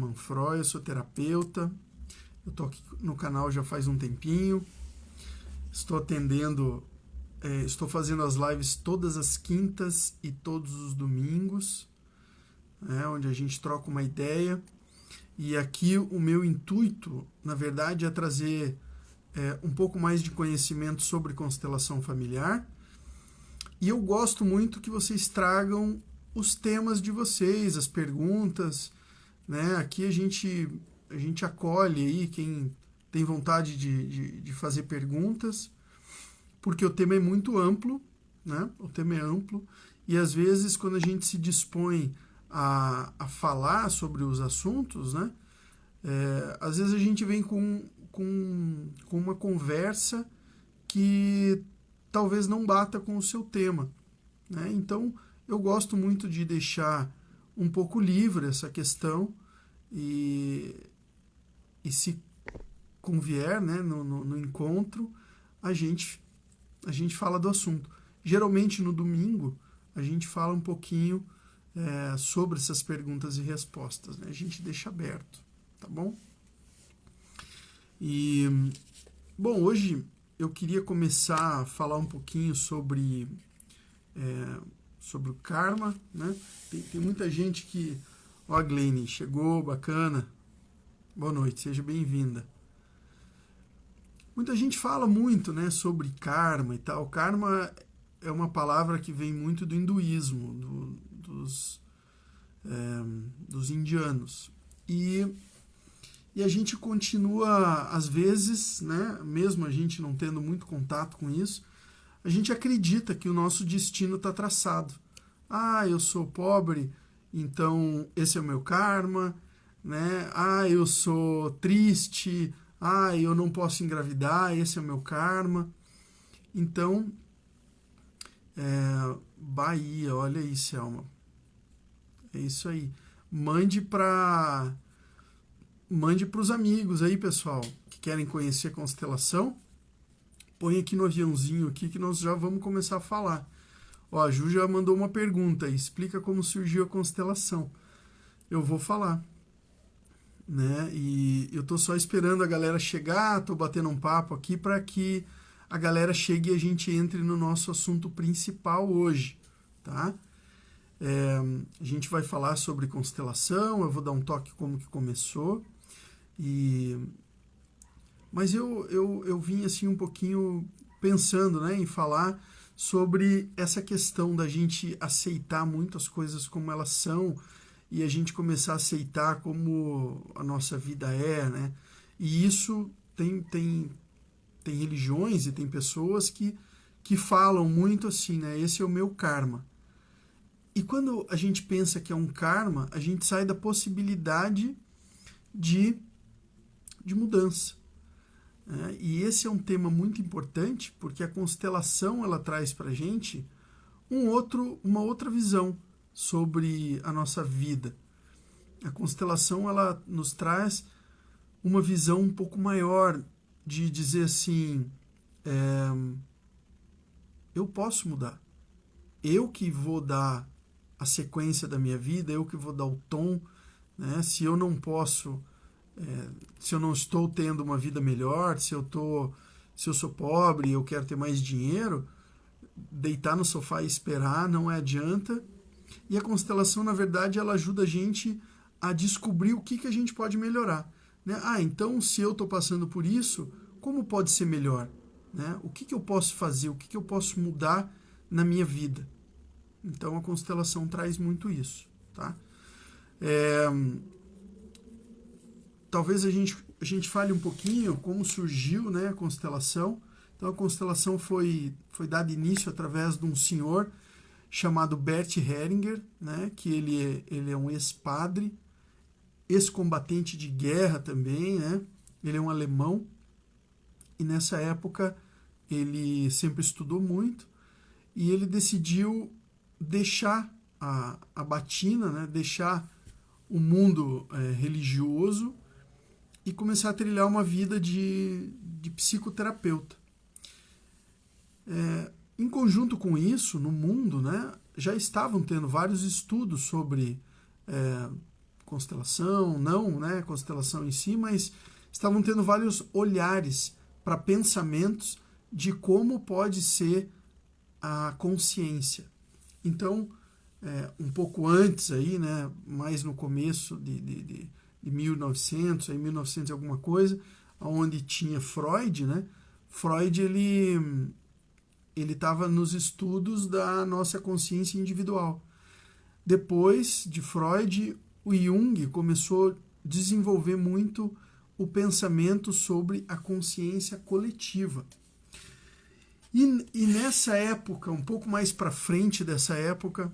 Manfroy, eu sou terapeuta, eu estou aqui no canal já faz um tempinho, estou atendendo, estou fazendo as lives todas as quintas e todos os domingos, onde a gente troca uma ideia, e aqui o meu intuito, na verdade, é trazer um pouco mais de conhecimento sobre constelação familiar, e eu gosto muito que vocês tragam os temas de vocês, as perguntas, né? Aqui a gente acolhe aí quem tem vontade de fazer perguntas, porque o tema é muito amplo, né? O tema é amplo, e às vezes quando a gente se dispõe a falar sobre os assuntos, né? Às vezes a gente vem com uma conversa que talvez não bata com o seu tema, né? Então eu gosto muito de deixar um pouco livre essa questão e se convier, né, no encontro, a gente fala do assunto. Geralmente no domingo a gente fala um pouquinho sobre essas perguntas e respostas, né? A gente deixa aberto, tá bom? E, bom, hoje eu queria começar a falar um pouquinho sobre o karma, né? Tem muita gente que... Ó, a Glenn, chegou, bacana. Boa noite, seja bem-vinda. Muita gente fala muito, né, sobre karma e tal. Karma é uma palavra que vem muito do hinduísmo, dos indianos. E a gente continua, às vezes, né, mesmo a gente não tendo muito contato com isso, a gente acredita que o nosso destino está traçado. Ah, eu sou pobre, então esse é o meu karma, né? Ah, eu sou triste, ah, eu não posso engravidar, esse é o meu karma. Então, Bahia, olha aí, Selma. É isso aí. Mande para os amigos aí, pessoal, que querem conhecer a constelação. Põe aqui no aviãozinho aqui que nós já vamos começar a falar. Ó, a Ju já mandou uma pergunta, explica como surgiu a constelação. Eu vou falar, né? E eu tô só esperando a galera chegar, tô batendo um papo aqui para que a galera chegue e a gente entre no nosso assunto principal hoje, tá? A gente vai falar sobre constelação, eu vou dar um toque como que começou, mas eu vim assim um pouquinho pensando, né, em falar sobre essa questão da gente aceitar muito as coisas como elas são e a gente começar a aceitar como a nossa vida é, né? E isso tem religiões e tem pessoas que falam muito assim, né? Esse é o meu karma. E quando a gente pensa que é um karma, a gente sai da possibilidade de mudança. E esse é um tema muito importante porque a constelação ela traz para a gente uma outra visão sobre a nossa vida. A constelação ela nos traz uma visão um pouco maior de dizer assim, eu posso mudar. Eu que vou dar a sequência da minha vida, eu que vou dar o tom, né? Se eu não posso, se eu não estou tendo uma vida melhor, se eu sou pobre, eu quero ter mais dinheiro, deitar no sofá e esperar não adianta. E a constelação, na verdade, ela ajuda a gente a descobrir o que a gente pode melhorar, né? Ah, então se eu estou passando por isso, como pode ser melhor, né? O que eu posso fazer, o que eu posso mudar na minha vida? Então a constelação traz muito isso, tá? Talvez a gente fale um pouquinho como surgiu, né, a constelação. Então a constelação foi dada início através de um senhor chamado Bert Hellinger, né, que ele é um ex-padre, ex-combatente de guerra também, né? Ele é um alemão e nessa época ele sempre estudou muito e ele decidiu deixar a batina, né, deixar o mundo religioso e começar a trilhar uma vida de psicoterapeuta. Em conjunto com isso, no mundo, né, já estavam tendo vários estudos sobre constelação, não, né, constelação em si, mas estavam tendo vários olhares para pensamentos de como pode ser a consciência. Então, um pouco antes aí, né, mais no começo de 1900, aí 1900 e alguma coisa, onde tinha Freud, né? Freud ele estava nos estudos da nossa consciência individual. Depois de Freud, o Jung começou a desenvolver muito o pensamento sobre a consciência coletiva. E nessa época, um pouco mais para frente dessa época,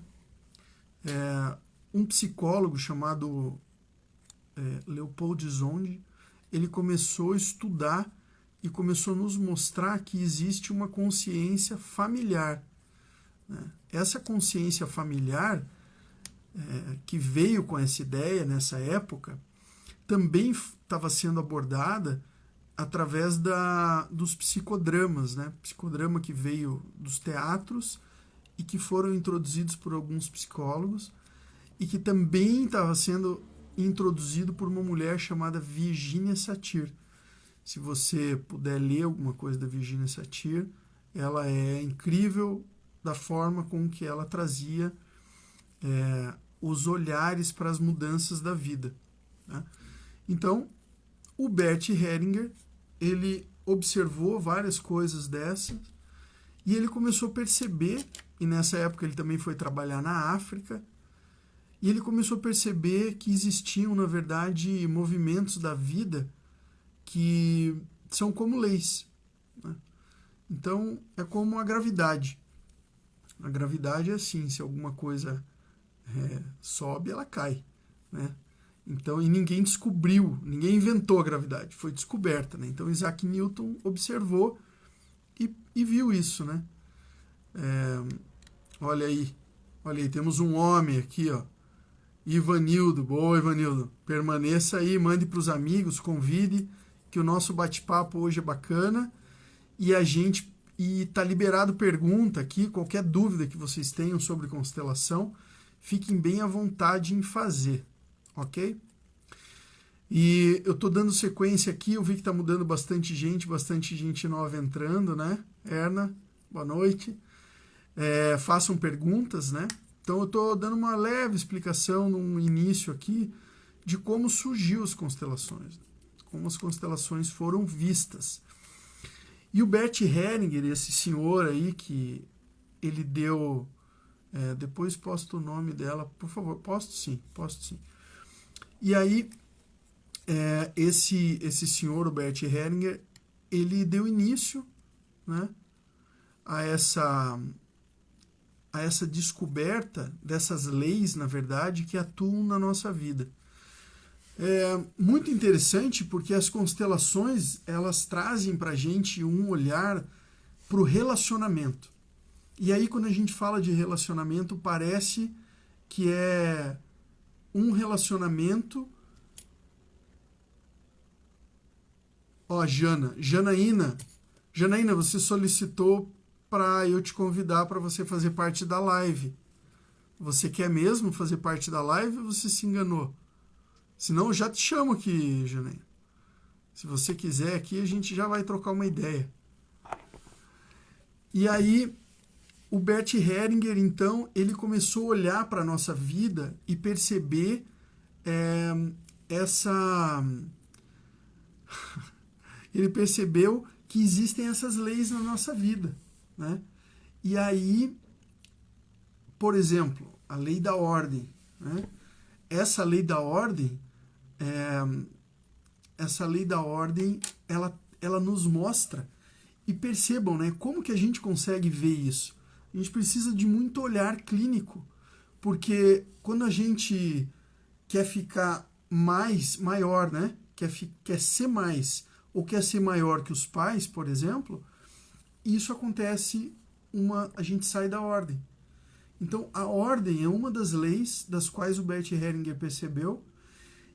um psicólogo chamado Leopold Zonde, ele começou a estudar e começou a nos mostrar que existe uma consciência familiar. Né? Essa consciência familiar, que veio com essa ideia nessa época, também estava sendo abordada através dos psicodramas, né? Psicodrama que veio dos teatros e que foram introduzidos por alguns psicólogos e que também estava sendo introduzido por uma mulher chamada Virginia Satir. Se você puder ler alguma coisa da Virginia Satir, ela é incrível da forma com que ela trazia os olhares para as mudanças da vida. Né? Então, o Bert Hellinger, ele observou várias coisas dessas e ele começou a perceber, e nessa época ele também foi trabalhar na África, e ele começou a perceber que existiam, na verdade, movimentos da vida que são como leis. Né? Então, é como a gravidade. A gravidade é assim, se alguma coisa sobe, ela cai. Né? Então, e ninguém descobriu, ninguém inventou a gravidade, foi descoberta. Né? Então, Isaac Newton observou e viu isso. Né? Olha aí, temos um homem aqui, ó. Ivanildo, boa Ivanildo, permaneça aí, mande para os amigos, convide, que o nosso bate-papo hoje é bacana e tá liberado pergunta aqui, qualquer dúvida que vocês tenham sobre constelação, fiquem bem à vontade em fazer, ok? E eu tô dando sequência aqui, eu vi que tá mudando bastante gente nova entrando, né? Erna, boa noite. Façam perguntas, né? Então eu estou dando uma leve explicação no início aqui de como surgiu as constelações, como as constelações foram vistas. E o Bert Hellinger, esse senhor aí que ele deu... depois posto o nome dela, por favor. Posto sim. E aí, esse senhor, o Bert Hellinger, ele deu início, né, a essa descoberta dessas leis, na verdade, que atuam na nossa vida. É muito interessante porque as constelações, elas trazem para a gente um olhar para o relacionamento. E aí, quando a gente fala de relacionamento, parece que é um relacionamento... Ó, Janaína, você solicitou para eu te convidar para você fazer parte da live. Você quer mesmo fazer parte da live ou você se enganou? Senão eu já te chamo aqui, Janaína. Se você quiser aqui, a gente já vai trocar uma ideia. E aí, o Bert Hellinger, então, ele começou a olhar para a nossa vida e perceber ele percebeu que existem essas leis na nossa vida. Né? E aí, por exemplo, a lei da ordem. Né? Essa lei da ordem, ela nos mostra, e percebam, né, como que a gente consegue ver isso. A gente precisa de muito olhar clínico, porque quando a gente quer ficar maior, né, quer ser mais, ou quer ser maior que os pais, por exemplo, isso acontece, a gente sai da ordem. Então, a ordem é uma das leis das quais o Bert Hellinger percebeu,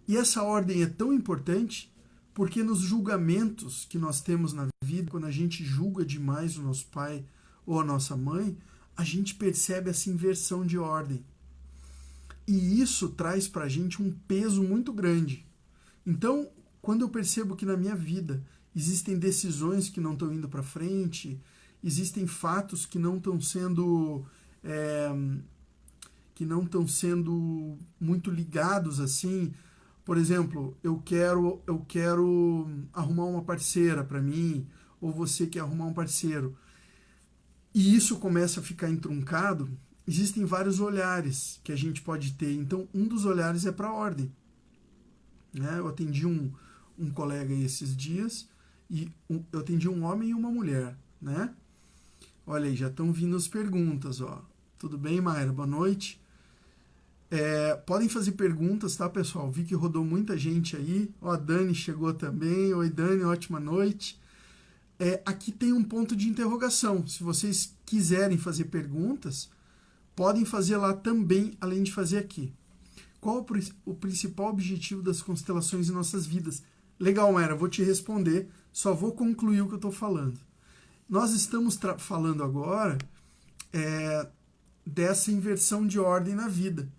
e essa ordem é tão importante porque nos julgamentos que nós temos na vida, quando a gente julga demais o nosso pai ou a nossa mãe, a gente percebe essa inversão de ordem. E isso traz para a gente um peso muito grande. Então, quando eu percebo que na minha vida existem decisões que não estão indo para frente, existem fatos que não estão sendo muito ligados assim. Por exemplo, eu quero arrumar uma parceira para mim, ou você quer arrumar um parceiro, e isso começa a ficar entroncado. Existem vários olhares que a gente pode ter. Então, um dos olhares é para a ordem. Né? Eu atendi um colega esses dias, e eu atendi um homem e uma mulher. Né? Olha aí, já estão vindo as perguntas. Ó. Tudo bem, Mayra? Boa noite. Podem fazer perguntas, tá, pessoal? Vi que rodou muita gente aí. Ó, a Dani chegou também. Oi, Dani, ótima noite. Aqui tem um ponto de interrogação. Se vocês quiserem fazer perguntas, podem fazer lá também, além de fazer aqui. Qual o principal objetivo das constelações em nossas vidas? Legal, Mayra, vou te responder. Só vou concluir o que eu estou falando. Nós estamos falando agora dessa inversão de ordem na vida.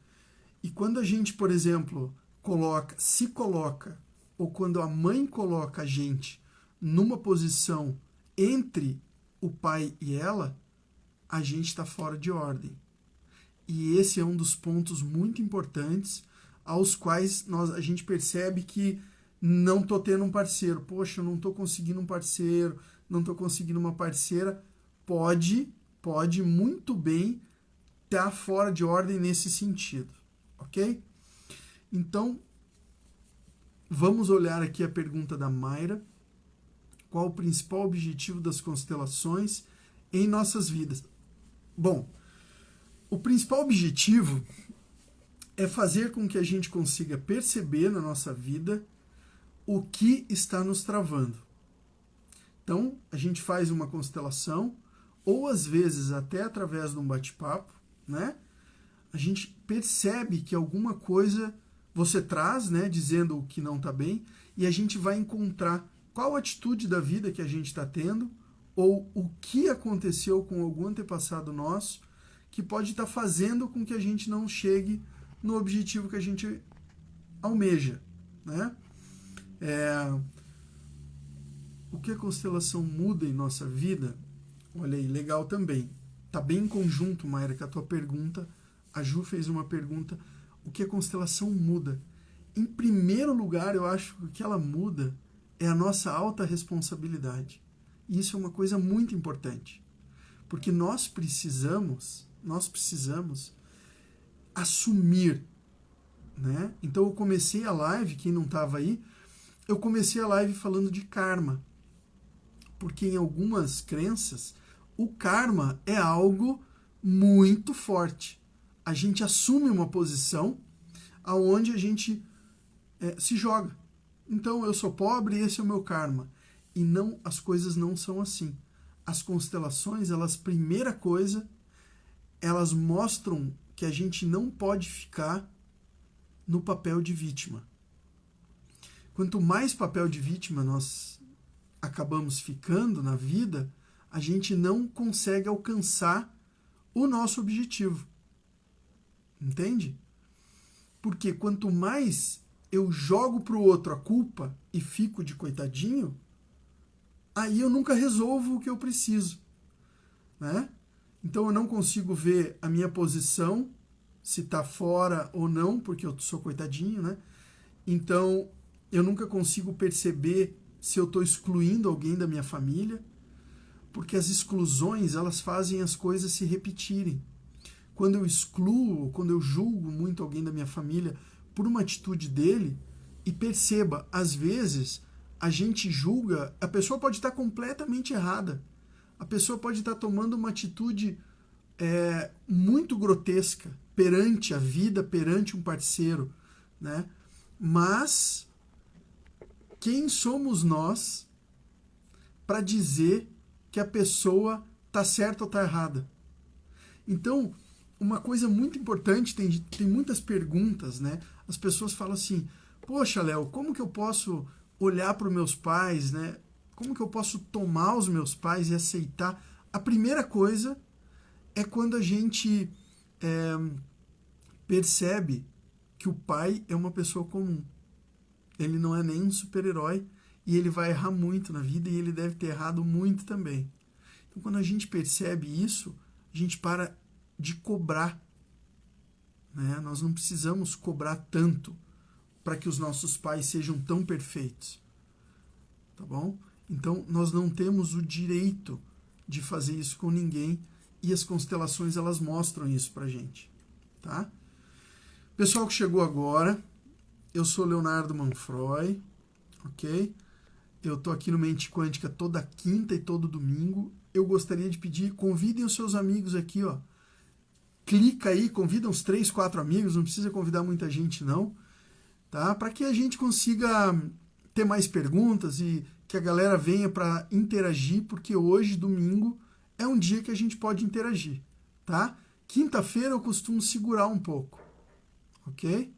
E quando a gente, por exemplo, se coloca, ou quando a mãe coloca a gente numa posição entre o pai e ela, a gente está fora de ordem. E esse é um dos pontos muito importantes aos quais a gente percebe que não estou tendo um parceiro. Poxa, eu não estou conseguindo um parceiro, não estou conseguindo uma parceira. Pode muito bem estar fora de ordem nesse sentido. Ok? Então, vamos olhar aqui a pergunta da Mayra. Qual o principal objetivo das constelações em nossas vidas? Bom, o principal objetivo é fazer com que a gente consiga perceber na nossa vida o que está nos travando. Então, a gente faz uma constelação, ou às vezes até através de um bate-papo, né? A gente percebe que alguma coisa você traz, né, dizendo o que não está bem, e a gente vai encontrar qual atitude da vida que a gente está tendo, ou o que aconteceu com algum antepassado nosso, que pode estar fazendo com que a gente não chegue no objetivo que a gente almeja. Né? O que a constelação muda em nossa vida? Olha aí, legal também. Está bem em conjunto, Mayra, com a tua pergunta. A Ju fez uma pergunta, o que a constelação muda? Em primeiro lugar, eu acho que o que ela muda é a nossa alta responsabilidade. E isso é uma coisa muito importante. Porque nós precisamos assumir. Né? Então eu comecei a live, quem não estava aí, eu comecei a live falando de karma. Porque em algumas crenças, o karma é algo muito forte. A gente assume uma posição aonde a gente se joga. Então, eu sou pobre e esse é o meu karma. E não, as coisas não são assim. As constelações, primeira coisa, elas mostram que a gente não pode ficar no papel de vítima. Quanto mais papel de vítima nós acabamos ficando na vida, a gente não consegue alcançar o nosso objetivo. Entende? Porque quanto mais eu jogo para o outro a culpa e fico de coitadinho, aí eu nunca resolvo o que eu preciso. Né? Então eu não consigo ver a minha posição, se está fora ou não, porque eu sou coitadinho. Né? Então eu nunca consigo perceber se eu estou excluindo alguém da minha família, porque as exclusões elas fazem as coisas se repetirem. Quando eu excluo, quando eu julgo muito alguém da minha família por uma atitude dele, e perceba, às vezes a gente julga, a pessoa pode estar completamente errada, a pessoa pode estar tomando uma atitude muito grotesca perante a vida, perante um parceiro, né? Mas quem somos nós para dizer que a pessoa está certa ou está errada? Então, uma coisa muito importante, tem muitas perguntas, né? As pessoas falam assim, poxa, Léo, como que eu posso olhar para os meus pais, né? Como que eu posso tomar os meus pais e aceitar? A primeira coisa é quando a gente percebe que o pai é uma pessoa comum. Ele não é nem um super-herói e ele vai errar muito na vida e ele deve ter errado muito também. Então, quando a gente percebe isso, a gente para de cobrar, né? Nós não precisamos cobrar tanto para que os nossos pais sejam tão perfeitos, tá bom? Então, nós não temos o direito de fazer isso com ninguém e as constelações, elas mostram isso pra gente, tá? Pessoal que chegou agora, eu sou Leonardo Manfroy, ok? Eu tô aqui no Mente Quântica toda quinta e todo domingo. Eu gostaria de pedir, convidem os seus amigos aqui, ó. Clica aí, convida uns 3, 4 amigos, não precisa convidar muita gente não, tá? Para que a gente consiga ter mais perguntas e que a galera venha para interagir, porque hoje, domingo, é um dia que a gente pode interagir, tá? Quinta-feira eu costumo segurar um pouco, ok?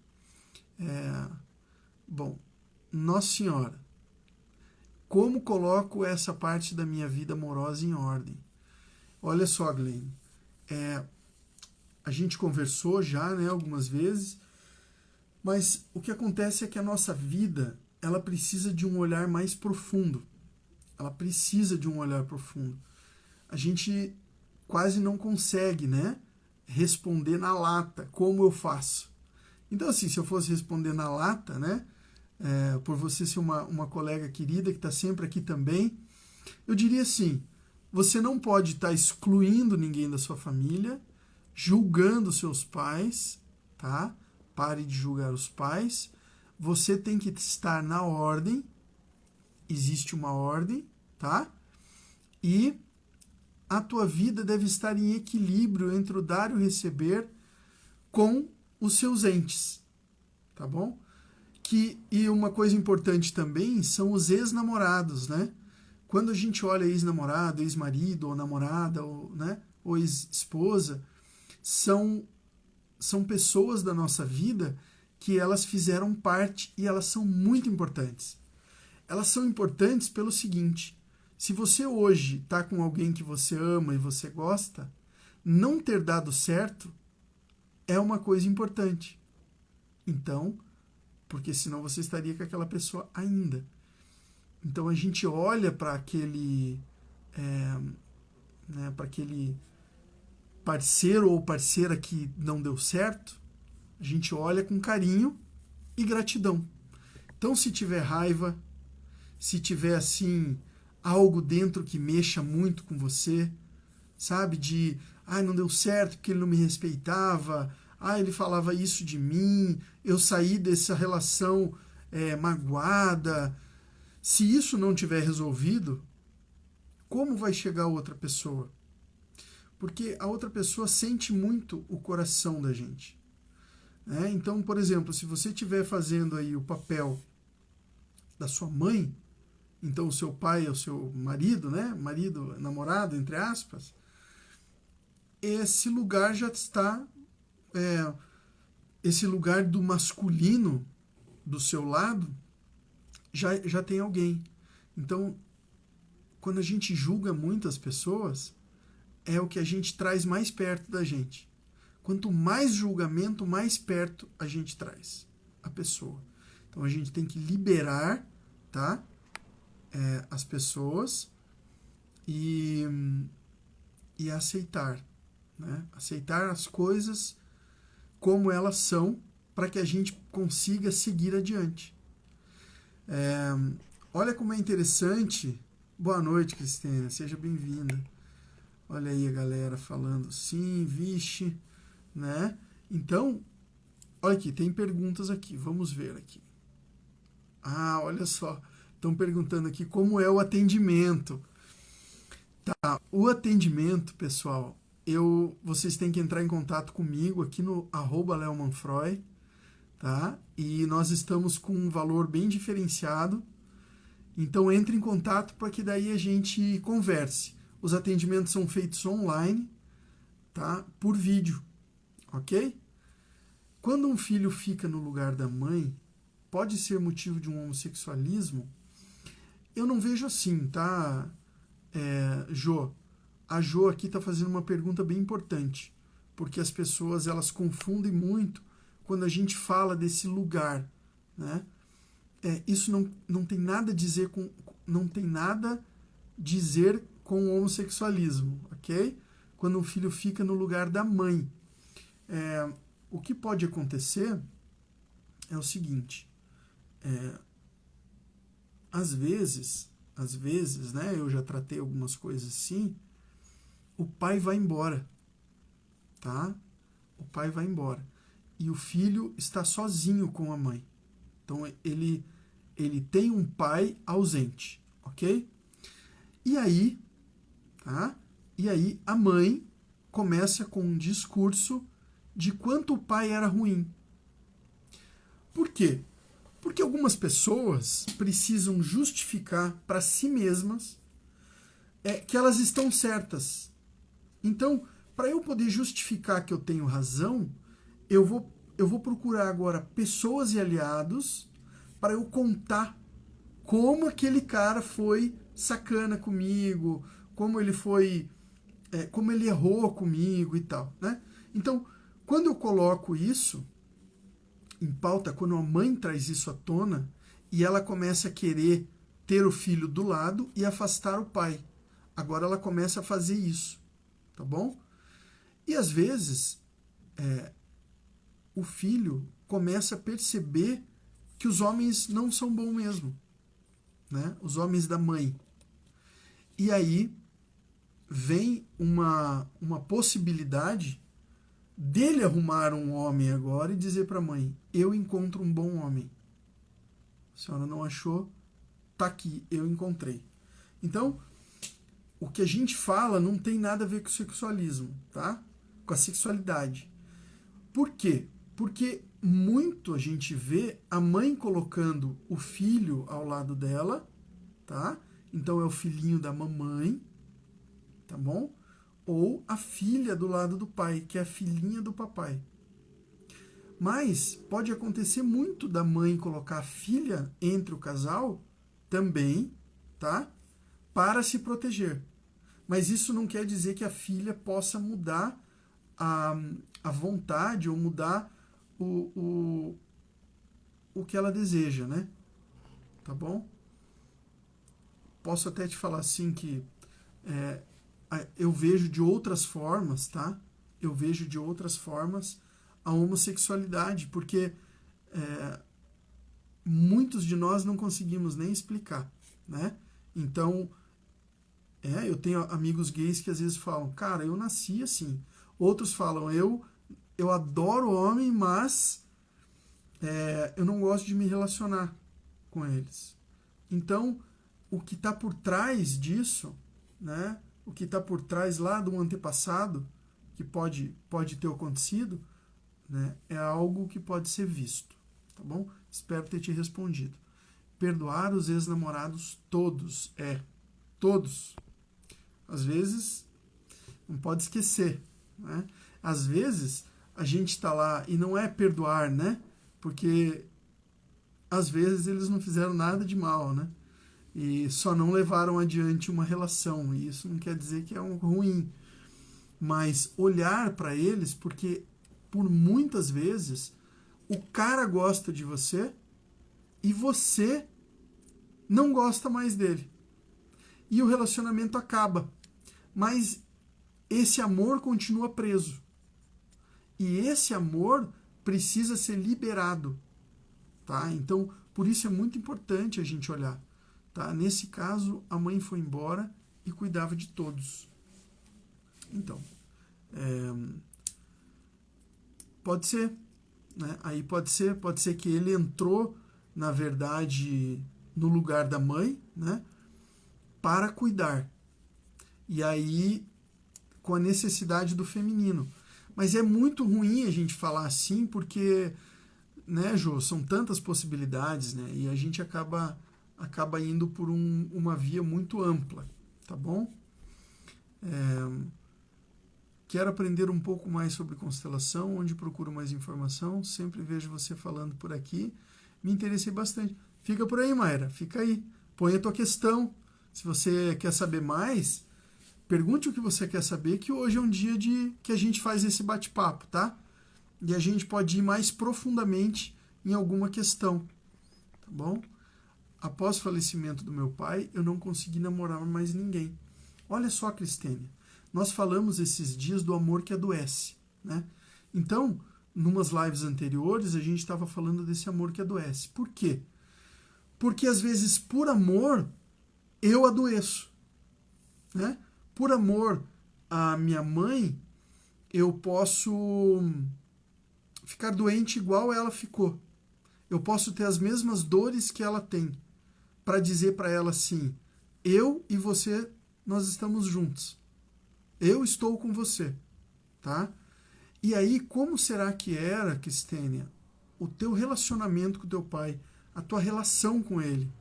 Bom, Nossa Senhora, como coloco essa parte da minha vida amorosa em ordem? Olha só, Glenn, a gente conversou já, né, algumas vezes, mas o que acontece é que a nossa vida, ela precisa de um olhar mais profundo. Ela precisa de um olhar profundo. A gente quase não consegue, né, responder na lata, como eu faço. Então, assim, se eu fosse responder na lata, né, por você ser uma colega querida que está sempre aqui também, eu diria assim, você não pode estar excluindo ninguém da sua família, julgando seus pais, tá? Pare de julgar os pais. Você tem que estar na ordem, existe uma ordem, tá? E a tua vida deve estar em equilíbrio entre o dar e o receber com os seus entes, tá bom? E uma coisa importante também são os ex-namorados, né? Quando a gente olha ex-namorado, ex-marido, ou namorada, ou, né, ou ex-esposa, são pessoas da nossa vida que elas fizeram parte e elas são muito importantes. Elas são importantes pelo seguinte, se você hoje está com alguém que você ama e você gosta, não ter dado certo é uma coisa importante. Então, porque senão você estaria com aquela pessoa ainda. Então a gente olha para aquele, para aquele parceiro ou parceira que não deu certo, a gente olha com carinho e gratidão. Então, se tiver raiva, se tiver assim algo dentro que mexa muito com você, sabe, de não deu certo porque ele não me respeitava, ele falava isso de mim, eu saí dessa relação magoada. Se isso não tiver resolvido, como vai chegar a outra pessoa? Porque a outra pessoa sente muito o coração da gente. Né? Então, por exemplo, se você estiver fazendo aí o papel da sua mãe, então o seu pai é o seu marido, né? Marido, namorado, entre aspas, esse lugar já está, esse lugar do masculino do seu lado, já tem alguém. Então, quando a gente julga muitas pessoas, é o que a gente traz mais perto da gente. Quanto mais julgamento, mais perto a gente traz a pessoa. Então a gente tem que liberar, tá? As pessoas e aceitar, né? Aceitar as coisas como elas são para que a gente consiga seguir adiante. Olha como é interessante. Boa noite, Cristina, seja bem-vinda. Olha aí a galera falando sim, vixe, né? Então, olha aqui, tem perguntas aqui, vamos ver aqui. Olha só, estão perguntando aqui como é o atendimento. Tá, o atendimento, pessoal, vocês têm que entrar em contato comigo aqui no @leomanfroy, tá? E nós estamos com um valor bem diferenciado. Então entre em contato para que daí a gente converse. Os atendimentos são feitos online, tá? Por vídeo, ok? Quando um filho fica no lugar da mãe, pode ser motivo de um homossexualismo? Eu não vejo assim, tá, Jô? A Jô aqui está fazendo uma pergunta bem importante. porque as pessoas elas confundem muito quando a gente fala desse lugar, né? Isso não tem nada a dizer com, não tem nada dizer com o homossexualismo, ok? Quando o filho fica no lugar da mãe. O que pode acontecer é o seguinte, às vezes, né, eu já tratei algumas coisas assim, o pai vai embora, tá? O pai vai embora. E o filho está sozinho com a mãe. Então, ele tem um pai ausente, ok? E aí, tá? E aí a mãe começa com um discurso de quanto o pai era ruim. Por quê? Porque algumas pessoas precisam justificar para si mesmas que elas estão certas. Então, para eu poder justificar que eu tenho razão, eu vou procurar agora pessoas e aliados para eu contar como aquele cara foi sacana comigo, como ele foi, como ele errou comigo e tal, né? Então, quando eu coloco isso em pauta, quando a mãe traz isso à tona e ela começa a querer ter o filho do lado e afastar o pai. Agora ela começa a fazer isso, tá bom? E às vezes o filho começa a perceber que os homens não são bons mesmo, né? Os homens da mãe. E aí vem uma possibilidade dele arrumar um homem agora e dizer para a mãe, eu encontro um bom homem. A senhora não achou? Tá aqui, eu encontrei. Então, o que a gente fala não tem nada a ver com o sexualismo, tá? Com a sexualidade. Por quê? Porque muito a gente vê a mãe colocando o filho ao lado dela, tá? Então é o filhinho da mamãe, tá bom? Ou a filha do lado do pai, que é a filhinha do papai. Mas pode acontecer muito da mãe colocar a filha entre o casal também, tá? Para se proteger. Mas isso não quer dizer que a filha possa mudar a vontade ou mudar o que ela deseja, né? Tá bom? Posso até te falar assim que eu vejo de outras formas, tá? Eu vejo de outras formas a homossexualidade, porque muitos de nós não conseguimos nem explicar, né? Então, eu tenho amigos gays que às vezes falam, cara, eu nasci assim. Outros falam, eu adoro homem, mas eu não gosto de me relacionar com eles. Então, o que está por trás disso, né? O que está por trás lá do antepassado, que pode ter acontecido, né? É algo que pode ser visto, tá bom? Espero ter te respondido. Perdoar os ex-namorados todos, todos. Às vezes, não pode esquecer, né? Às vezes, a gente está lá e não é perdoar, né? Porque, às vezes, eles não fizeram nada de mal, né? E só não levaram adiante uma relação. E isso não quer dizer que é um ruim. Mas olhar para eles, porque, por muitas vezes, o cara gosta de você e você não gosta mais dele. E o relacionamento acaba. Mas esse amor continua preso. E esse amor precisa ser liberado, tá? Então, por isso é muito importante a gente olhar, tá? Nesse caso, a mãe foi embora e cuidava de todos. Então, pode ser, né? Aí pode ser que ele entrou, na verdade, no lugar da mãe, né? Para cuidar. E aí, com a necessidade do feminino. Mas é muito ruim a gente falar assim, porque, né, Jô, são tantas possibilidades, né? E a gente acaba indo por uma via muito ampla, tá bom? Quero aprender um pouco mais sobre constelação, onde procuro mais informação, sempre vejo você falando por aqui, me interessei bastante. Fica por aí, Mayra, fica aí, põe a tua questão. Se você quer saber mais, Pergunte o que você quer saber, que hoje é um dia que a gente faz esse bate-papo, tá? E a gente pode ir mais profundamente em alguma questão, tá bom? Após o falecimento do meu pai, eu não consegui namorar mais ninguém. Olha só, Cristênia, nós falamos esses dias do amor que adoece, né? Então, numas lives anteriores, a gente estava falando desse amor que adoece. Por quê? Porque às vezes, por amor, eu adoeço, né? Por amor à minha mãe, eu posso ficar doente igual ela ficou. Eu posso ter as mesmas dores que ela tem, para dizer para ela assim: eu e você, nós estamos juntos. Eu estou com você, tá? E aí, como será que era, Cristênia, o teu relacionamento com o teu pai, a tua relação com ele?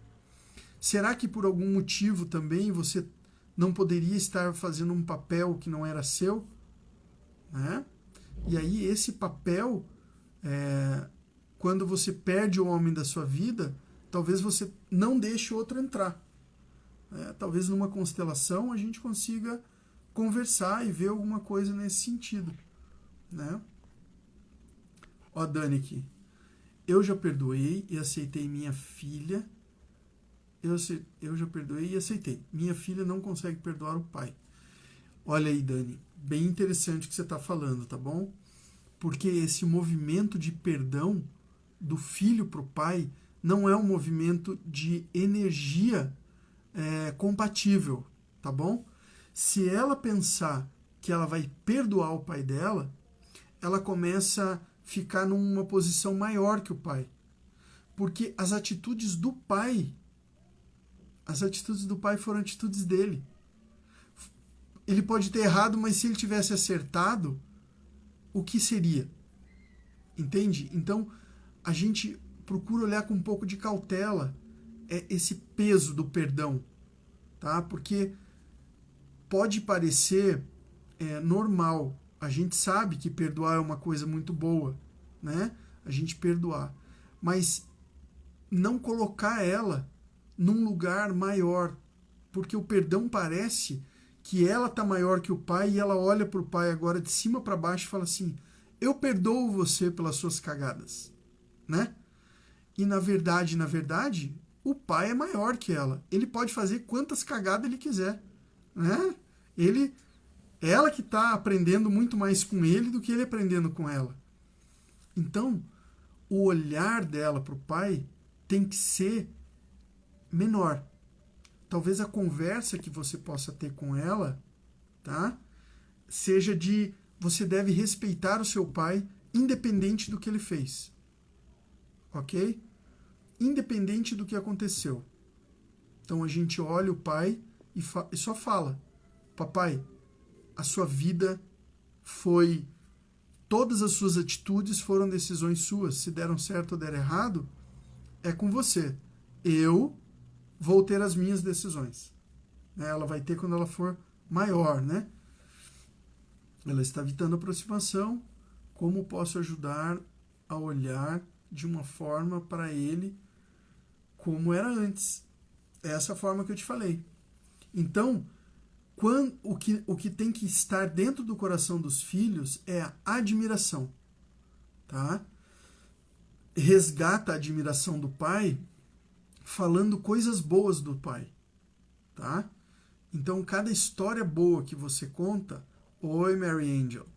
Será que por algum motivo também você não poderia estar fazendo um papel que não era seu? Né? E aí esse papel, quando você perde o homem da sua vida, talvez você não deixe o outro entrar. Talvez numa constelação a gente consiga conversar e ver alguma coisa nesse sentido. Né? Ó, Dani aqui. Eu já perdoei e aceitei minha filha. Eu já perdoei e aceitei. Minha filha não consegue perdoar o pai. Olha aí, Dani, bem interessante o que você está falando, tá bom? Porque esse movimento de perdão do filho para o pai não é um movimento de energia compatível, tá bom? Se ela pensar que ela vai perdoar o pai dela, ela começa a ficar numa posição maior que o pai. Porque as atitudes do pai foram atitudes dele. Ele pode ter errado, mas se ele tivesse acertado, o que seria? Entende? Então, a gente procura olhar com um pouco de cautela esse peso do perdão, tá? Porque pode parecer normal. A gente sabe que perdoar é uma coisa muito boa, né? A gente perdoar. Mas não colocar ela num lugar maior, porque o perdão parece que ela está maior que o pai e ela olha para o pai agora de cima para baixo e fala assim: eu perdoo você pelas suas cagadas, né? E na verdade, o pai é maior que ela. Ele pode fazer quantas cagadas ele quiser, né? Ela que está aprendendo muito mais com ele do que ele aprendendo com ela. Então, o olhar dela para o pai tem que ser menor. Talvez a conversa que você possa ter com ela, tá? Seja de você deve respeitar o seu pai independente do que ele fez. Ok? Independente do que aconteceu. Então a gente olha o pai e só fala: papai, a sua vida foi... Todas as suas atitudes foram decisões suas. Se deram certo ou deram errado, é com você. Eu vou ter as minhas decisões. Ela vai ter quando ela for maior, né? Ela está evitando aproximação. Como posso ajudar a olhar de uma forma para ele como era antes? Essa forma que eu te falei. Então, o que tem que estar dentro do coração dos filhos é a admiração. Tá? Resgata a admiração do pai falando coisas boas do pai, tá? Então, cada história boa que você conta, oi Mary Angel,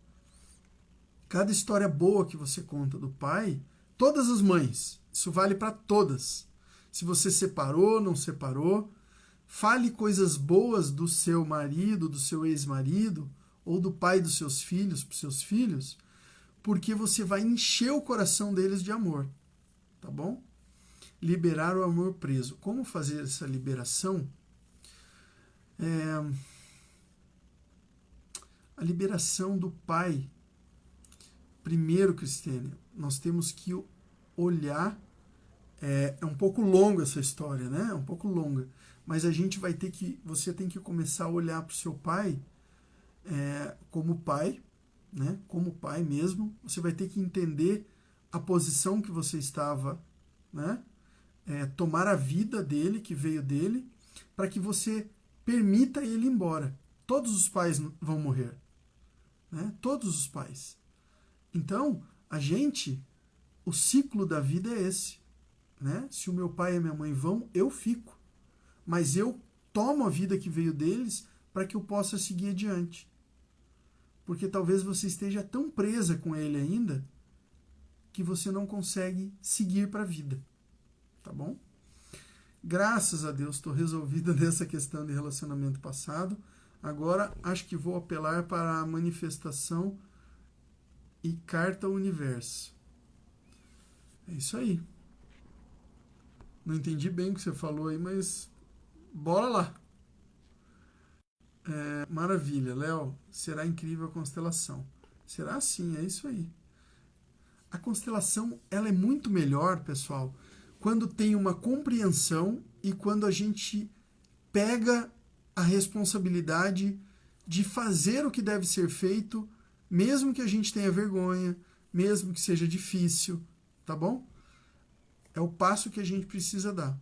cada história boa que você conta do pai, todas as mães, isso vale para todas. Se você separou, não separou, fale coisas boas do seu marido, do seu ex-marido, ou do pai dos seus filhos para os seus filhos, porque você vai encher o coração deles de amor, tá bom? Liberar o amor preso. Como fazer essa liberação? A liberação do pai. Primeiro, Cristênia, nós temos que olhar. É um pouco longa essa história, né? É um pouco longa. Mas você tem que começar a olhar para o seu pai como pai, né? Como pai mesmo. Você vai ter que entender a posição que você estava, né? Tomar a vida dele, que veio dele, para que você permita ele ir embora. Todos os pais vão morrer, né? Todos os pais. Então, o ciclo da vida é esse, né? Se o meu pai e a minha mãe vão, eu fico. Mas eu tomo a vida que veio deles para que eu possa seguir adiante. Porque talvez você esteja tão presa com ele ainda que você não consegue seguir para a vida. Tá bom? Graças a Deus estou resolvida dessa questão de relacionamento passado. Agora acho que vou apelar para a manifestação e carta ao universo. É isso aí. Não entendi bem o que você falou aí, mas bora lá. Maravilha, Léo. Será incrível a constelação. Será sim, é isso aí. A constelação ela é muito melhor, pessoal, quando tem uma compreensão e quando a gente pega a responsabilidade de fazer o que deve ser feito, mesmo que a gente tenha vergonha, mesmo que seja difícil, tá bom? É o passo que a gente precisa dar.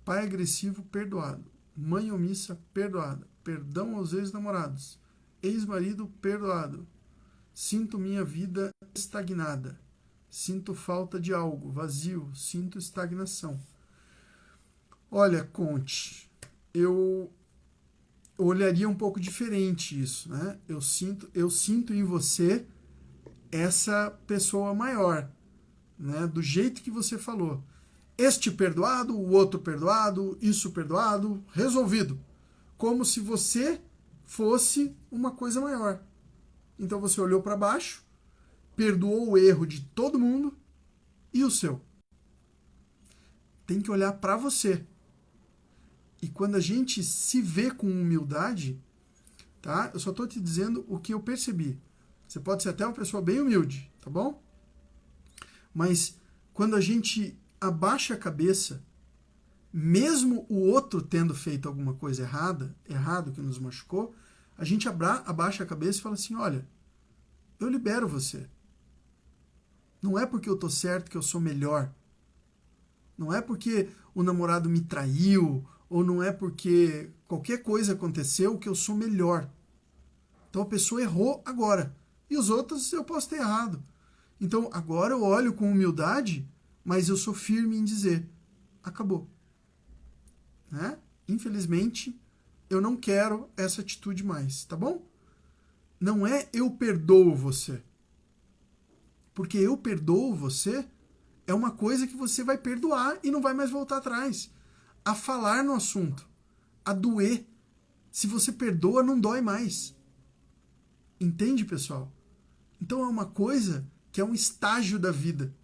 Pai agressivo, perdoado. Mãe omissa, perdoada. Perdão aos ex-namorados. Ex-marido, perdoado. Sinto minha vida estagnada. Sinto falta de algo, vazio. Sinto estagnação. Olha, Conte, eu olharia um pouco diferente isso, né? Eu sinto em você essa pessoa maior, né? Do jeito que você falou. Este perdoado, o outro perdoado, isso perdoado, resolvido. Como se você fosse uma coisa maior. Então você olhou para baixo, perdoou o erro de todo mundo e o seu. Tem que olhar para você. E quando a gente se vê com humildade, tá? Eu só estou te dizendo o que eu percebi. Você pode ser até uma pessoa bem humilde, tá bom? Mas quando a gente abaixa a cabeça, mesmo o outro tendo feito alguma coisa errado que nos machucou, a gente abaixa a cabeça e fala assim, olha, eu libero você. Não é porque eu estou certo que eu sou melhor. Não é porque o namorado me traiu, ou não é porque qualquer coisa aconteceu que eu sou melhor. Então a pessoa errou agora. E os outros eu posso ter errado. Então agora eu olho com humildade, mas eu sou firme em dizer, acabou. Né? Infelizmente, eu não quero essa atitude mais, tá bom? Não é eu perdoo você. Porque eu perdoo você é uma coisa que você vai perdoar e não vai mais voltar atrás. A falar no assunto, a doer. Se você perdoa, não dói mais. Entende, pessoal? Então é uma coisa que é um estágio da vida.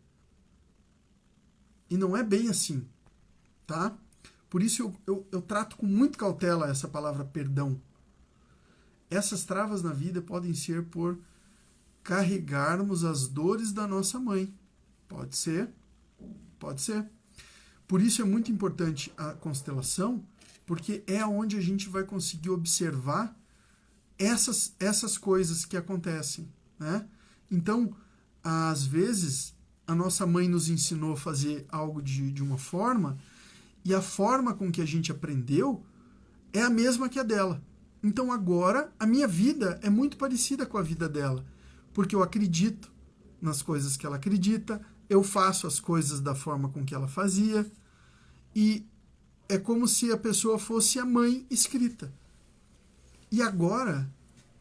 E não é bem assim, tá? Por isso eu trato com muita cautela essa palavra perdão. Essas travas na vida podem ser por carregarmos as dores da nossa mãe. Pode ser, pode ser. Por isso é muito importante a constelação, porque é onde a gente vai conseguir observar essas coisas que acontecem, né? Então, às vezes, a nossa mãe nos ensinou a fazer algo de uma forma, e a forma com que a gente aprendeu é a mesma que a dela. Então agora a minha vida é muito parecida com a vida dela, porque eu acredito nas coisas que ela acredita, eu faço as coisas da forma com que ela fazia, e é como se a pessoa fosse a mãe escrita. E agora,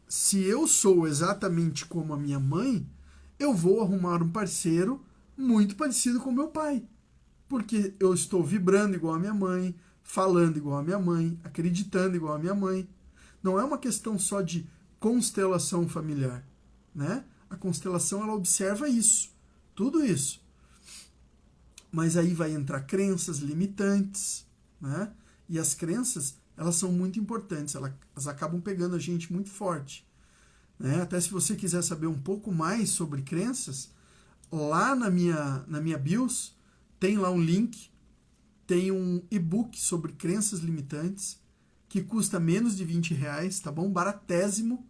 se eu sou exatamente como a minha mãe, eu vou arrumar um parceiro muito parecido com meu pai, porque eu estou vibrando igual a minha mãe, falando igual a minha mãe, acreditando igual a minha mãe. Não é uma questão só de constelação familiar, né? A constelação ela observa isso, tudo isso. Mas aí vai entrar crenças limitantes, né? E as crenças, elas são muito importantes, elas acabam pegando a gente muito forte, né? Até se você quiser saber um pouco mais sobre crenças, lá na minha bios tem lá um link, tem um e-book sobre crenças limitantes, que custa menos de R$20, tá bom? Baratésimo,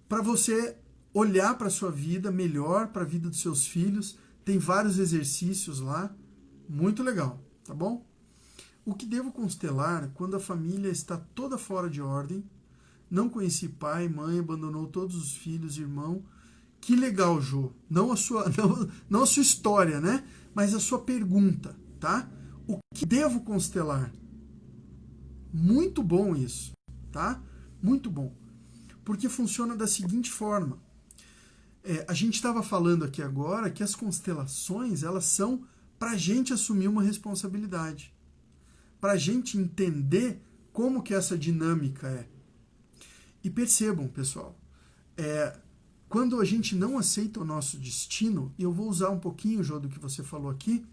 para você olhar para a sua vida melhor, para a vida dos seus filhos. Tem vários exercícios lá, muito legal, tá bom? O que devo constelar quando a família está toda fora de ordem, não conheci pai, mãe, abandonou todos os filhos, irmão. Que legal, Jô. Não a sua, não a sua história, né? Mas a sua pergunta, tá? O que devo constelar? Muito bom isso, tá? Muito bom. Porque funciona da seguinte forma. A gente estava falando aqui agora que as constelações, elas são para a gente assumir uma responsabilidade. Para a gente entender como que essa dinâmica é. E percebam, pessoal, quando a gente não aceita o nosso destino, e eu vou usar um pouquinho, Jô, do que você falou aqui,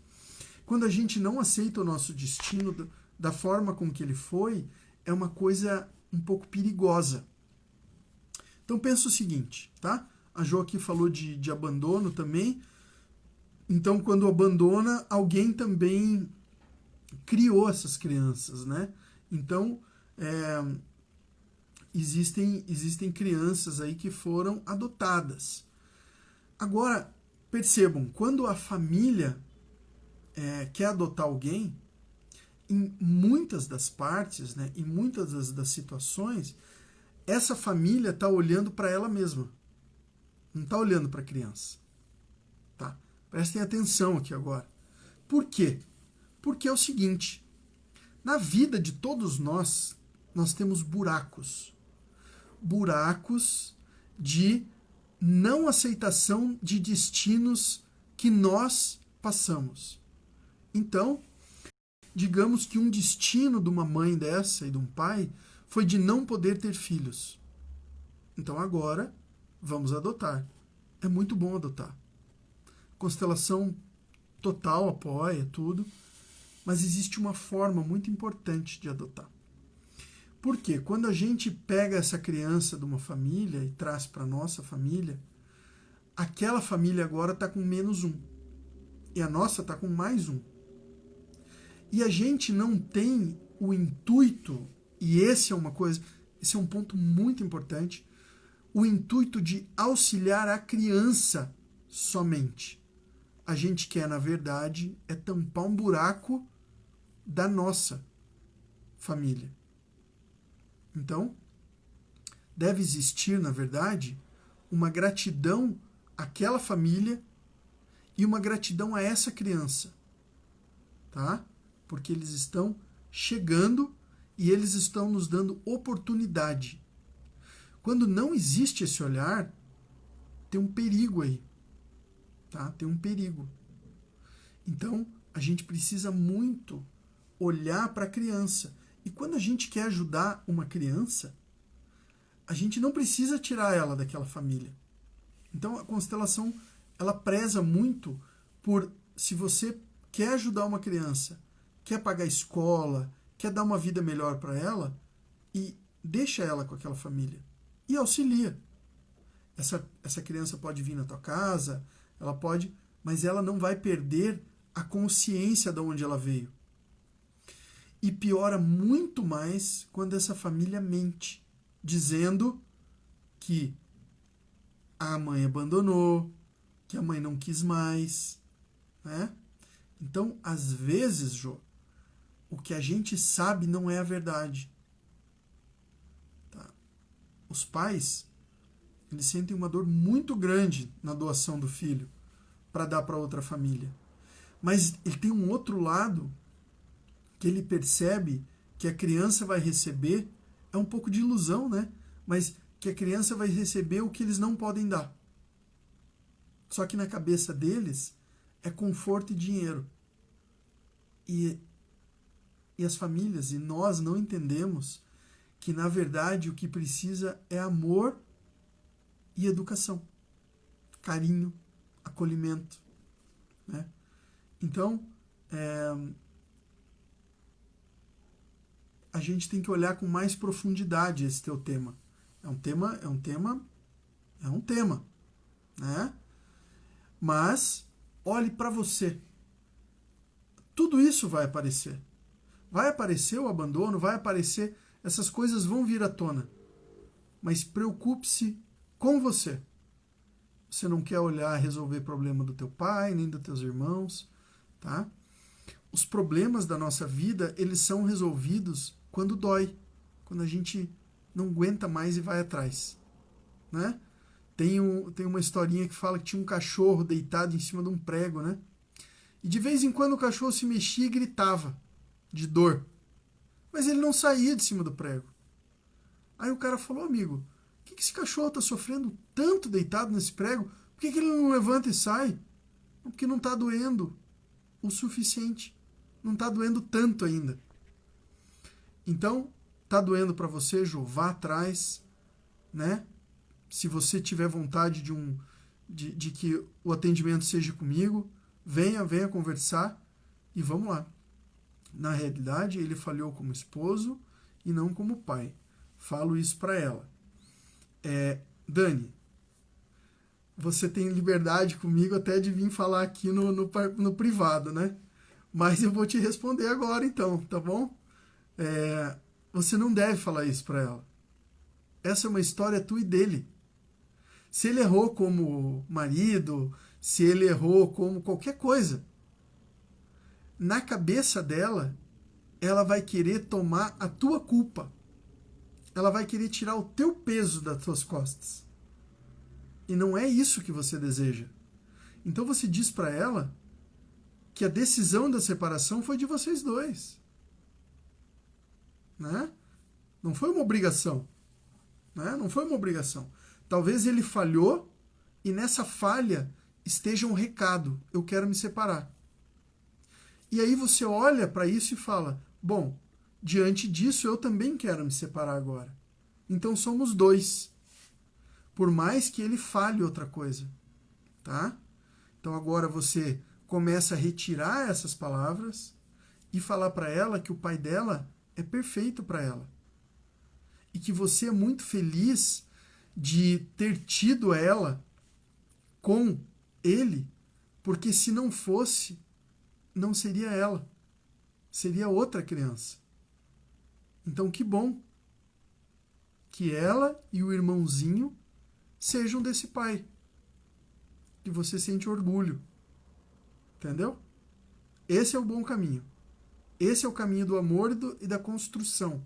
quando a gente não aceita o nosso destino da forma com que ele foi, é uma coisa um pouco perigosa. Então pensa o seguinte, tá? A Jo aqui falou de abandono também. Então, quando abandona, alguém também criou essas crianças, né? Então, existem crianças aí que foram adotadas. Agora, percebam, quando a família quer adotar alguém, em muitas das partes, né, em muitas das situações, essa família está olhando para ela mesma. Não está olhando para a criança. Tá? Prestem atenção aqui agora. Por quê? Porque é o seguinte, na vida de todos nós temos buracos. Buracos de não aceitação de destinos que nós passamos. Então, digamos que um destino de uma mãe dessa e de um pai foi de não poder ter filhos. Então agora, vamos adotar. É muito bom adotar. Constelação total apoia tudo, mas existe uma forma muito importante de adotar. Por quê? Quando a gente pega essa criança de uma família e traz para a nossa família, aquela família agora está com -1. E a nossa está com +1. E a gente não tem o intuito, e esse é um ponto muito importante, o intuito de auxiliar a criança somente. A gente quer, na verdade, tampar um buraco da nossa família. Então, deve existir, na verdade, uma gratidão àquela família e uma gratidão a essa criança, tá? Porque eles estão chegando e eles estão nos dando oportunidade. Quando não existe esse olhar, tem um perigo aí, tá? Tem um perigo. Então, a gente precisa muito olhar para a criança. E quando a gente quer ajudar uma criança, a gente não precisa tirar ela daquela família. Então, a constelação, ela preza muito por, se você quer ajudar uma criança, quer pagar escola, quer dar uma vida melhor para ela, e deixa ela com aquela família. E auxilia. Essa criança pode vir na tua casa, ela pode, mas ela não vai perder a consciência de onde ela veio. E piora muito mais quando essa família mente, dizendo que a mãe abandonou, que a mãe não quis mais, né? Então, às vezes, Jô, o que a gente sabe não é a verdade. Tá? Os pais, eles sentem uma dor muito grande na doação do filho para dar para outra família. Mas ele tem um outro lado que ele percebe que a criança vai receber, é um pouco de ilusão, né? Mas que a criança vai receber o que eles não podem dar. Só que na cabeça deles é conforto e dinheiro. E as famílias e nós não entendemos que, na verdade, o que precisa é amor e educação. Carinho, acolhimento. Né? Então, a gente tem que olhar com mais profundidade esse teu tema. É um tema, né? Mas olhe para você. Tudo isso vai aparecer. Vai aparecer o abandono, vai aparecer, essas coisas vão vir à tona. Mas preocupe-se com você. Você não quer olhar, resolver problema do teu pai, nem dos teus irmãos, tá? Os problemas da nossa vida, eles são resolvidos quando dói, quando a gente não aguenta mais e vai atrás, né? Tem uma historinha que fala que tinha um cachorro deitado em cima de um prego, né? E de vez em quando o cachorro se mexia e gritava de dor. Mas ele não saía de cima do prego. Aí o cara falou, amigo, por que esse cachorro está sofrendo tanto deitado nesse prego? Por que ele não levanta e sai? Porque não está doendo o suficiente. Não está doendo tanto ainda. Então, está doendo para você, Ju? Vá atrás, né? Se você tiver vontade de que o atendimento seja comigo, venha conversar e vamos lá. Na realidade, ele falhou como esposo e não como pai. Falo isso para ela. Dani, você tem liberdade comigo até de vir falar aqui no privado, né? Mas eu vou te responder agora então, tá bom? Você não deve falar isso para ela. Essa é uma história tua e dele. Se ele errou como marido, se ele errou como qualquer coisa, na cabeça dela, ela vai querer tomar a tua culpa. Ela vai querer tirar o teu peso das tuas costas. E não é isso que você deseja. Então você diz para ela que a decisão da separação foi de vocês dois. Né? Não foi uma obrigação. Né? Não foi uma obrigação. Talvez ele falhou e nessa falha esteja um recado. Eu quero me separar. E aí você olha para isso e fala, bom, diante disso eu também quero me separar agora. Então somos dois. Por mais que ele falhe outra coisa. Tá? Então agora você começa a retirar essas palavras e falar para ela que o pai dela é perfeito para ela. E que você é muito feliz de ter tido ela com ele, porque se não fosse, não seria ela. Seria outra criança. Então que bom que ela e o irmãozinho sejam desse pai. Que você sente orgulho. Entendeu? Esse é o bom caminho. Esse é o caminho do amor e da construção.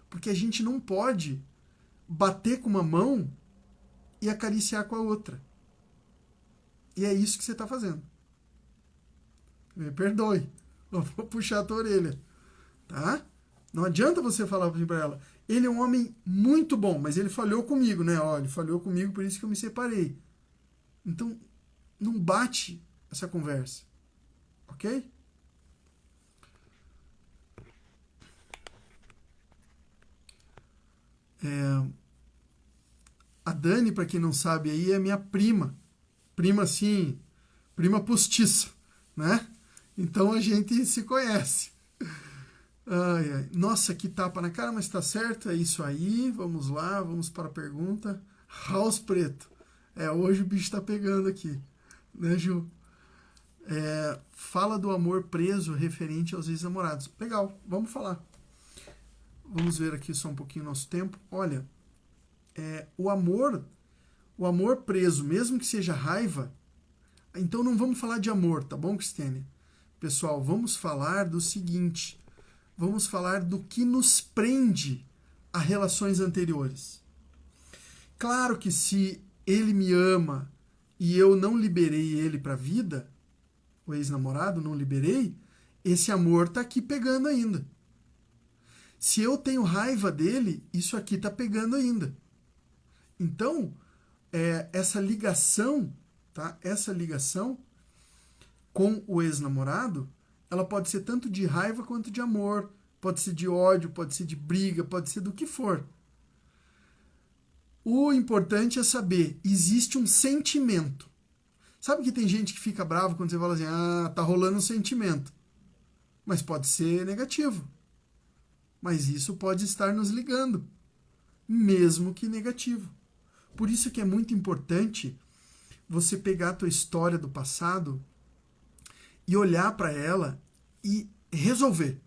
Porque a gente não pode bater com uma mão e acariciar com a outra. E é isso que você está fazendo. Me perdoe. Eu vou puxar a tua orelha. Tá? Não adianta você falar para ela, ele é um homem muito bom, mas ele falhou comigo, né? Ó, ele falhou comigo, por isso que eu me separei. Então, não bate essa conversa. Ok? A Dani, para quem não sabe aí, é minha prima. Prima, assim, prima postiça, né? Então a gente se conhece. Ai, ai. Nossa, que tapa na cara, mas tá certo, é isso aí. Vamos lá, vamos para a pergunta. House Preto. Hoje o bicho tá pegando aqui, né, Ju? Fala do amor preso referente aos ex-namorados. Legal, vamos falar. Vamos ver aqui só um pouquinho o nosso tempo. Olha, o amor preso, mesmo que seja raiva, então não vamos falar de amor, tá bom, Cristiane? Pessoal, vamos falar do seguinte, vamos falar do que nos prende a relações anteriores. Claro que se ele me ama e eu não liberei ele para a vida, o ex-namorado não liberei, esse amor tá aqui pegando ainda. Se eu tenho raiva dele, isso aqui tá pegando ainda. Então, essa ligação, tá? Essa ligação com o ex-namorado, ela pode ser tanto de raiva quanto de amor, pode ser de ódio, pode ser de briga, pode ser do que for. O importante é saber, existe um sentimento. Sabe que tem gente que fica bravo quando você fala assim, tá rolando um sentimento. Mas pode ser negativo. Mas isso pode estar nos ligando, mesmo que negativo. Por isso que é muito importante você pegar a tua história do passado e olhar para ela e resolver.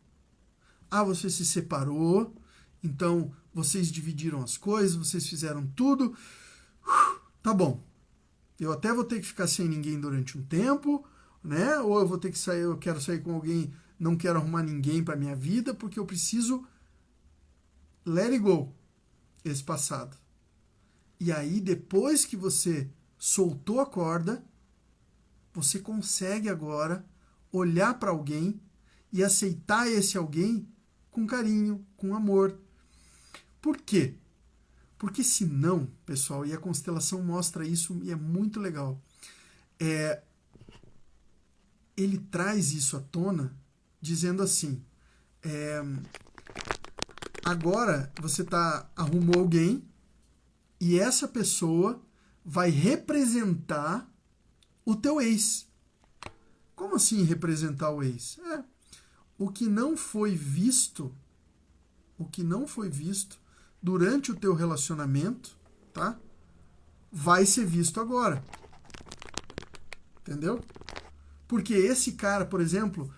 Você se separou, então vocês dividiram as coisas, vocês fizeram tudo. Tá bom. Eu até vou ter que ficar sem ninguém durante um tempo, né? Ou eu vou ter que sair, eu quero sair com alguém, não quero arrumar ninguém para minha vida, porque eu preciso let it go. esse passado. E aí, depois que você soltou a corda, você consegue agora olhar para alguém e aceitar esse alguém com carinho, com amor. Por quê? Porque senão, pessoal, e a constelação mostra isso e é muito legal, ele traz isso à tona dizendo assim, agora você arrumou alguém e essa pessoa vai representar o teu ex. Como assim representar o ex? O que não foi visto, durante o teu relacionamento, tá? Vai ser visto agora. Entendeu? Porque esse cara, por exemplo,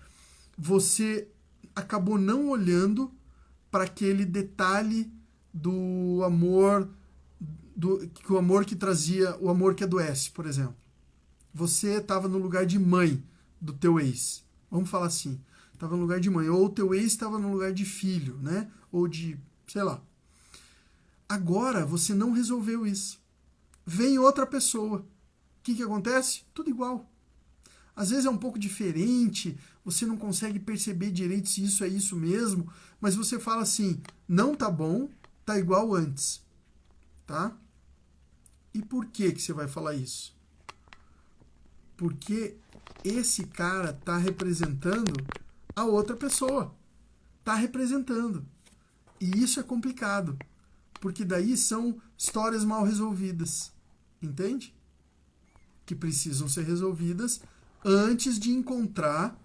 você acabou não olhando para aquele detalhe do amor, o amor que trazia, o amor que adoece, por exemplo. Você estava no lugar de mãe do teu ex. Vamos falar assim. Estava no lugar de mãe. Ou o teu ex estava no lugar de filho, né? Ou de, sei lá. Agora você não resolveu isso. Vem outra pessoa. O que acontece? Tudo igual. Às vezes é um pouco diferente, você não consegue perceber direito se isso é isso mesmo, mas você fala assim, não tá bom, tá igual antes. Tá? E por que você vai falar isso? Porque esse cara tá representando a outra pessoa. Tá representando. E isso é complicado. Porque daí são histórias mal resolvidas. Entende? Que precisam ser resolvidas antes de encontrar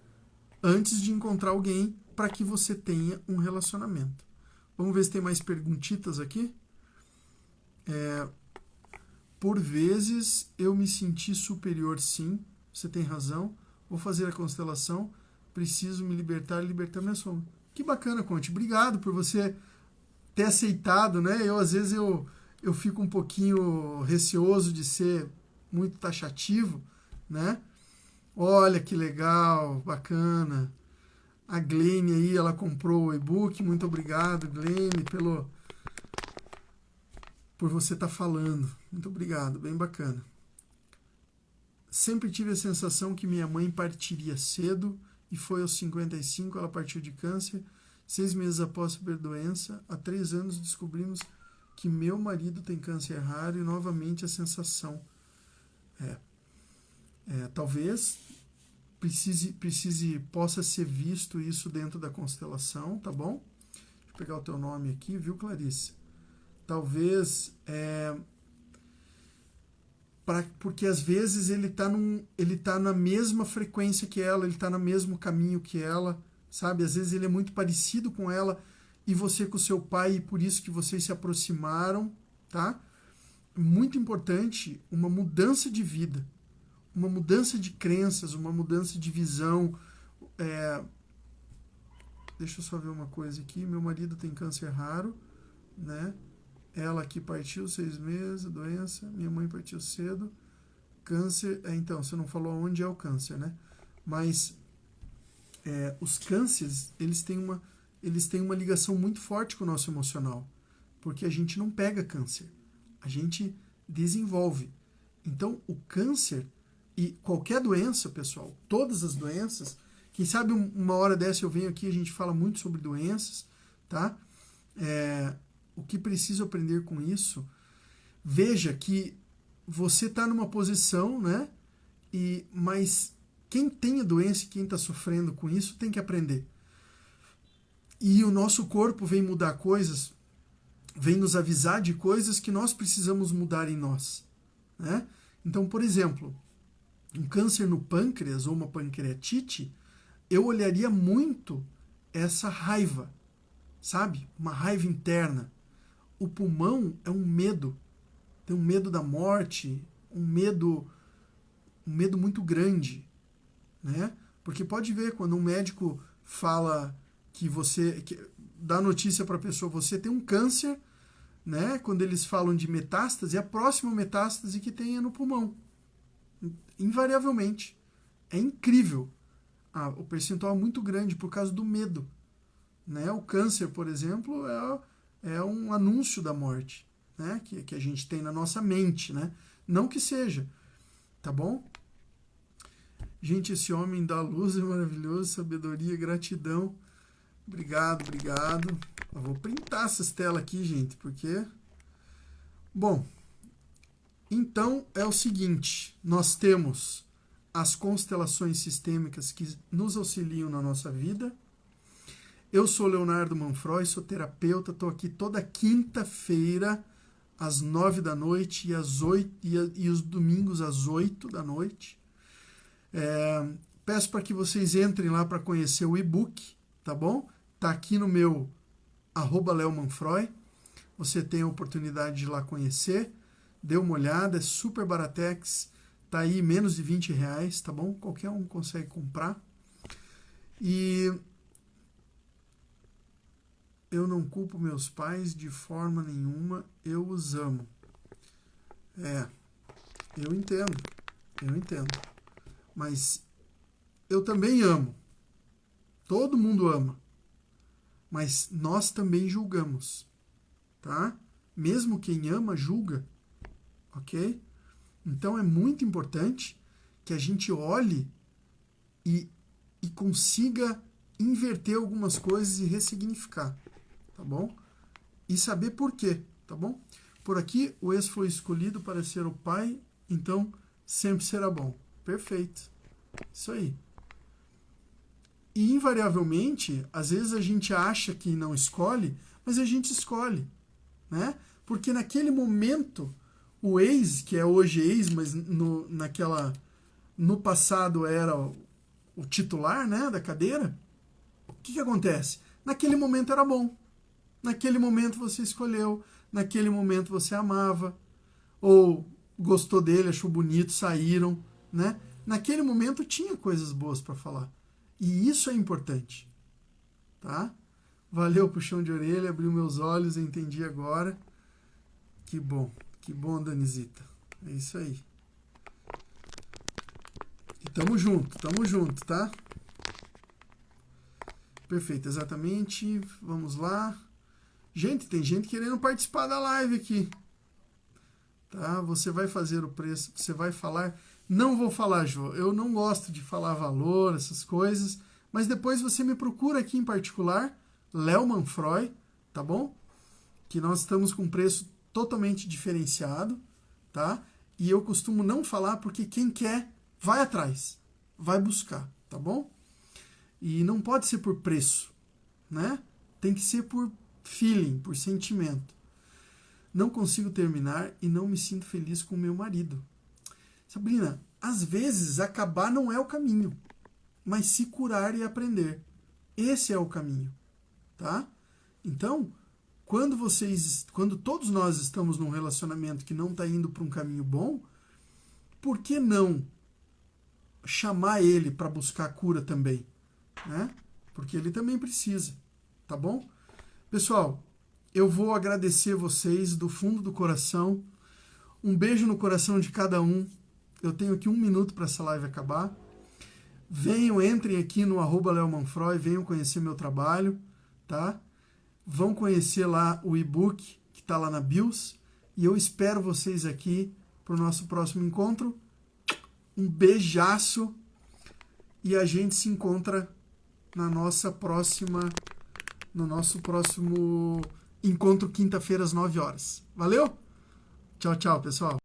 alguém para que você tenha um relacionamento. Vamos ver se tem mais perguntitas aqui. Por vezes eu me senti superior, sim. Você tem razão. Vou fazer a constelação. Preciso me libertar e libertar minha sombra. Que bacana, Conte. Obrigado por você ter aceitado, né? Às vezes eu fico um pouquinho receoso de ser muito taxativo, né? Olha que legal, bacana. A Glene aí, ela comprou o e-book. Muito obrigado, Glene, por você estar falando. Muito obrigado, bem bacana. Sempre tive a sensação que minha mãe partiria cedo e foi aos 55, ela partiu de câncer. 6 meses após a doença, há 3 anos descobrimos que meu marido tem câncer raro e novamente a sensação. Talvez possa ser visto isso dentro da constelação, tá bom? Deixa eu pegar o teu nome aqui, viu, Clarice? Talvez porque às vezes ele tá na mesma frequência que ela, ele tá no mesmo caminho que ela, sabe? Às vezes ele é muito parecido com ela e você com o seu pai, e por isso que vocês se aproximaram, tá? Muito importante uma mudança de vida, uma mudança de crenças, uma mudança de visão. Deixa eu só ver uma coisa aqui. Meu marido tem câncer raro, né? Ela aqui partiu 6 meses, doença. Minha mãe partiu cedo. Câncer. Então, você não falou onde é o câncer, né? Mas os cânceres, eles têm uma ligação muito forte com o nosso emocional. Porque a gente não pega câncer. A gente desenvolve. Então, o câncer e qualquer doença, pessoal, todas as doenças, quem sabe uma hora dessa eu venho aqui, a gente fala muito sobre doenças, tá? O que preciso aprender com isso? Veja que você está numa posição, né? Mas quem tem a doença e quem está sofrendo com isso tem que aprender. E o nosso corpo vem mudar coisas, vem nos avisar de coisas que nós precisamos mudar em nós, né? Então, por exemplo, um câncer no pâncreas ou uma pancreatite, eu olharia muito essa raiva, sabe? Uma raiva interna. O pulmão é um medo. Tem um medo da morte, um medo muito grande, né? Porque pode ver, quando um médico fala que dá notícia para a pessoa, você tem um câncer, né? Quando eles falam de metástase, a próxima metástase que tem é no pulmão. Invariavelmente. É incrível. O percentual é muito grande por causa do medo, né? O câncer, por exemplo, é um anúncio da morte, né? Que a gente tem na nossa mente, né? Não que seja, tá bom? Gente, esse homem da luz é maravilhoso, sabedoria, gratidão. Obrigado, obrigado. Eu vou printar essas telas aqui, gente, porque... Bom, então é o seguinte, nós temos as constelações sistêmicas que nos auxiliam na nossa vida. Eu sou Leonardo Manfroy, sou terapeuta, estou aqui toda quinta-feira, às 9 da noite e os domingos às 8 da noite. Peço para que vocês entrem lá para conhecer o e-book, tá bom? Tá aqui no meu @leomanfroy. Você tem a oportunidade de ir lá conhecer. Dê uma olhada, é super baratex. Tá aí menos de R$20, tá bom? Qualquer um consegue comprar. E eu não culpo meus pais de forma nenhuma, eu os amo. Eu entendo. Mas eu também amo. Todo mundo ama. Mas nós também julgamos, tá? Mesmo quem ama, julga, ok? Então é muito importante que a gente olhe e consiga inverter algumas coisas e ressignificar, tá bom? E saber por quê, tá bom? Por aqui, o ex foi escolhido para ser o pai, então sempre será bom. Perfeito. Isso aí. E, invariavelmente, às vezes a gente acha que não escolhe, mas a gente escolhe, né? Porque naquele momento, o ex, que é hoje ex, mas no passado era o titular, né, da cadeira, o que acontece? Naquele momento era bom. Naquele momento você escolheu, naquele momento você amava, ou gostou dele, achou bonito, saíram, né? Naquele momento tinha coisas boas para falar. E isso é importante, tá? Valeu, puxão de orelha, abriu meus olhos, entendi agora. Que bom, Danizita. É isso aí. E tamo junto, tá? Perfeito, exatamente. Vamos lá. Gente, tem gente querendo participar da live aqui. Tá? Você vai fazer o preço, você vai falar... Não vou falar, Jô. Eu não gosto de falar valor, essas coisas. Mas depois você me procura aqui em particular, Léo Manfroy, tá bom? Que nós estamos com um preço totalmente diferenciado, tá? E eu costumo não falar porque quem quer, vai atrás, vai buscar, tá bom? E não pode ser por preço, né? Tem que ser por feeling, por sentimento. Não consigo terminar e não me sinto feliz com meu marido. Sabrina, às vezes acabar não é o caminho, mas se curar e aprender. Esse é o caminho, tá? Então, quando todos nós estamos num relacionamento que não está indo para um caminho bom, por que não chamar ele para buscar cura também, né? Porque ele também precisa, tá bom? Pessoal, eu vou agradecer vocês do fundo do coração. Um beijo no coração de cada um. Eu tenho aqui 1 minuto para essa live acabar. Venham, entrem aqui no @leomanfroy, venham conhecer meu trabalho, tá? Vão conhecer lá o e-book que está lá na BIOS. E eu espero vocês aqui para o nosso próximo encontro. Um beijaço e a gente se encontra no nosso próximo encontro quinta-feira às 9 horas. Valeu? Tchau, tchau, pessoal.